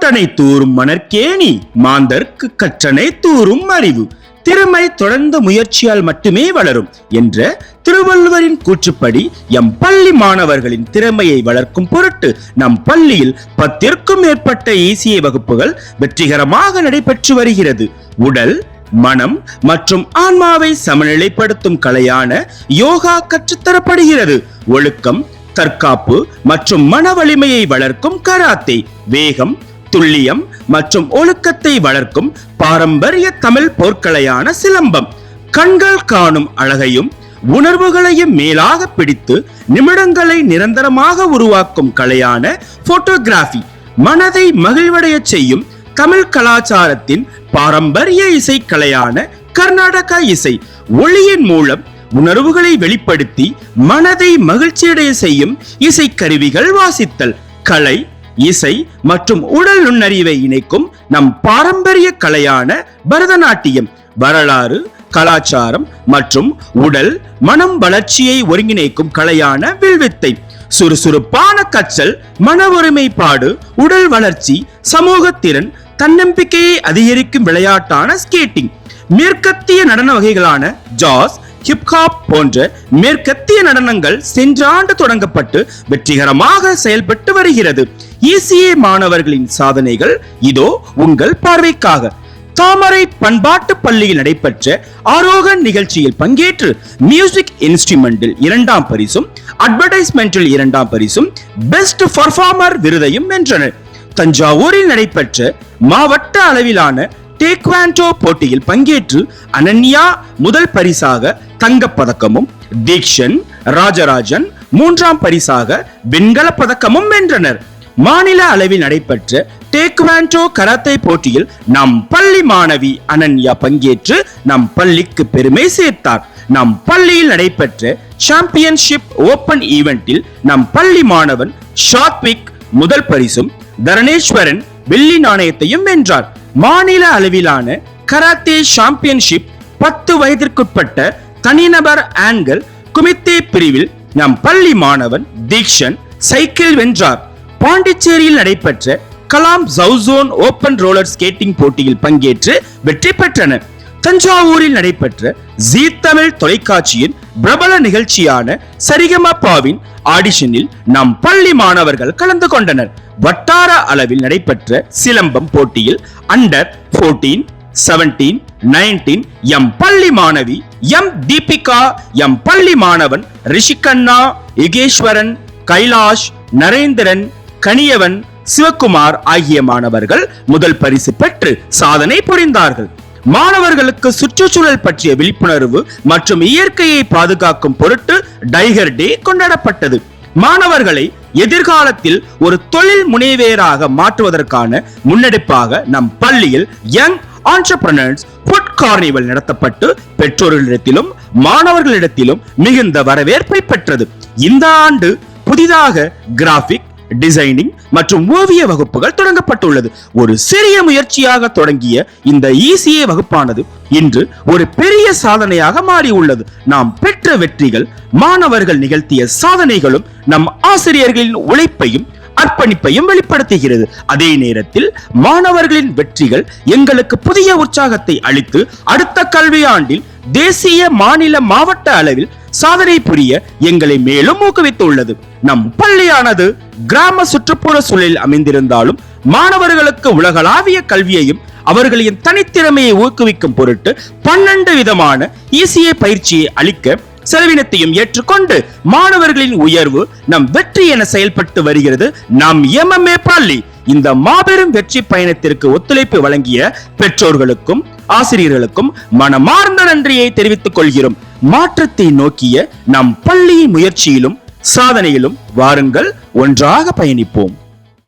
மட்டனை தூறும் மணற்கேணி மாந்தர்க்கு கற்றனை தூறும் அறிவு திறமை தொடர்ந்த முயற்சியால் மட்டுமே வளரும் என்ற திருவள்ளுவரின் கூற்றுப்படி எம் பள்ளி மாணவர்களின் திறமையை வளர்க்கும் பொருட்டு நம் பள்ளியில் 10க்கும் மேற்பட்ட ECA வகுப்புகள் வெற்றிகரமாக நடைபெற்று வருகிறது. உடல், மனம் மற்றும் ஆன்மாவை சமநிலைப்படுத்தும் கலையான யோகா கற்றுத்தரப்படுகிறது. ஒழுக்கம், தற்காப்பு மற்றும் மன வலிமையை வளர்க்கும் கராத்தே, வேகம், துல்லியம் மற்றும் ஒழுக்கத்தை வளர்க்கும் பாரம்பரிய தமிழ் போர்க்கலையான சிலம்பம், கண்கள் காணும் அழகையும் உணர்வுகளையும் மேலாக பிடித்து நிமிடங்களை நிரந்தரமாக உருவாக்கும் கலையான போட்டோகிராஃபி, மனதை மகிழ்வடைய செய்யும் தமிழ் கலாச்சாரத்தின் பாரம்பரிய இசை கலையான கர்நாடக இசை, ஒளியின் மூலம் உணர்வுகளை வெளிப்படுத்தி மனதை மகிழ்ச்சியடைய செய்யும் இசைக்கருவிகள் வாசித்தல், கலை, இசை மற்றும் உடல் நுண்ணறிவை இணைக்கும் நம் பாரம்பரிய கலையான பரதநாட்டியம், வரலாறு, கலாச்சாரம் மற்றும் உடல் மனம் வளர்ச்சியை ஒருங்கிணைக்கும் கலையான வில்வித்தை, சுறுசுறுப்பான கற்றல், மன ஒருமைப்பாடு, உடல் வளர்ச்சி, சமூகத்திறன், தன்னம்பிக்கையை அதிகரிக்கும் விளையாட்டான ஸ்கேட்டிங், மேற்கத்திய நடன வகைகளான ஜாஸ், ஹிப்ஹாப் போன்ற மேற்கத்திய நடனங்கள் சென்ற ஆண்டு தொடங்கப்பட்டு வெற்றிகரமாக செயல்பட்டு வருகிறது. ECA மாணவர்களின் சாதனைகள் இதோ உங்கள் பார்வைக்காக. தாமரை பண்பாட்டு பள்ளியில் நடைபெற்ற ஆரோகன் நிகழ்ச்சியில் பங்கேற்று மியூசிக் இன்ஸ்ட்ருமெண்டில் 2ஆம் பரிசும், அட்வர்டைஸ்மெண்டில் 2ஆம் பரிசும், பெஸ்ட் பர்ஃபார்மர் விருதையும் வென்றனர். தஞ்சாவூரில் நடைபெற்ற மாவட்ட அளவிலான டேக்வாண்டோ போட்டியில் பங்கேற்று அனன்யா முதல் பரிசாக தங்கப்பதக்கமும், தீக்ஷன், ராஜராஜன் 3ஆம் பரிசாக வெண்கல பதக்கமும் வென்றனர். மாநில அளவில் நடைபெற்ற டேக்வாண்டோ கராத்தே போட்டியில் நம் பள்ளி மாணவி அனன்யா பங்கேற்று நம் பள்ளிக்கு பெருமை சேர்த்தார். நம் பள்ளியில் நடைபெற்ற சாம்பியன்ஷிப் ஓபன் ஈவெண்டில் நம் பள்ளி மாணவன் ஷாத்விக் முதல் பரிசும், தரணேஸ்வரன் வெள்ளி நாணயத்தையும் வென்றார். மாநில அளவிலான கராத்தே சாம்பியன்ஷிப் 10 வயதிற்குட்பட்ட தனிநபர் ஆண்கள் குமித்தே பிரிவில் நம் பள்ளி மாணவன் தீக்ஷன் சைக்கிள் வென்றார். பாண்டிச்சேரியில் நடைபெற்ற கலாம் ஜவுசோன் ஓபன் ரோலர் ஸ்கேட்டிங் போட்டியில் பங்கேற்று வெற்றி பெற்றனர். தஞ்சாவூரில் நடைபெற்ற ஜீ தமிழ் தொலைக்காட்சியின் பிரபல நிகழ்ச்சியான சரிகமபாவின் ஆடிஷனில் நம் பள்ளி மாணவர்கள் கலந்து கொண்டனர். வட்டார அளவில் நடைபெற்ற சிலம்பம் போட்டியில் அண்டர் 14, 17, 19 எம் பள்ளி மாணவி எம் தீபிகா, எம் பள்ளி மாணவன் ரிஷிகண்ணா, யுகேஸ்வரன், கைலாஷ், நரேந்திரன், கனியவன், சிவகுமார் ஆகிய மாணவர்கள் முதல் பரிசு பெற்று சாதனை புரிந்தார்கள். மாணவர்களுக்கு சுற்றுச்சூழல் பற்றிய விழிப்புணர்வு மற்றும் இயற்கையை பாதுகாக்கும் பொருட்டு டைகர் டே கொண்டாடப்பட்டது. மாணவர்களை எதிர்காலத்தில் ஒரு தொழில் முனைவேராக மாற்றுவதற்கான முன்னெடுப்பாக நம் பள்ளியில் யங் ஆண்டர்பிரனர்ஸ் ஃபுட் கார்னிவல் நடத்தப்பட்டு பெற்றோர்களிடத்திலும் மாணவர்களிடத்திலும் மிகுந்த வரவேற்பை பெற்றது. இந்த ஆண்டு புதிதாக கிராபிக் டிசைனிங் மற்றும் ஓவிய வகுப்புகள் தொடங்கப்பட்டுள்ளது. ஒரு சிறிய முயற்சியாக தொடங்கிய இந்த ECA வகுப்பானது இன்று ஒரு பெரிய சாதனையாக மாறியுள்ளது. நாம் பெற்ற வெற்றிகள், மாணவர்கள் நிகழ்த்திய சாதனைகளும் நம் ஆசிரியர்களின் உழைப்பையும் அர்ப்பணிப்பையும் வெளிப்படுத்துகிறது. அதே நேரத்தில் மாணவர்களின் வெற்றிகள் எங்களுக்கு புதிய உற்சாகத்தை அளித்து அடுத்த கல்வியாண்டில் தேசிய, மாநில, மாவட்ட அளவில் சாதனை புரிய எங்களை மேலும் ஊக்குவித்துள்ளது. நம் பள்ளியானது கிராம சுற்றுப்புற சூழலில் அமைந்திருந்தாலும் மாணவர்களுக்கு உலகளாவிய கல்வியையும் அவர்களின் தனித்திறமையை ஊக்குவிக்கும் பொருட்டு 12 விதமான ECA பயிற்சியை அளிக்க செலவினத்தையும் ஏற்றுக்கொண்டு மாணவர்களின் உயர்வு நம் வெற்றி என செயல்பட்டு வருகிறது நம் MMA பள்ளி. இந்த மாபெரும் வெற்றி பயணத்திற்கு ஒத்துழைப்பு வழங்கிய பெற்றோர்களுக்கும் ஆசிரியர்களுக்கும் மனமார்ந்த நன்றியை தெரிவித்துக் கொள்கிறோம். மாற்றத்தை நோக்கிய நம் பள்ளியின் முயற்சியிலும் சாதனையிலும் வாருங்கள், ஒன்றாக பயணிப்போம்.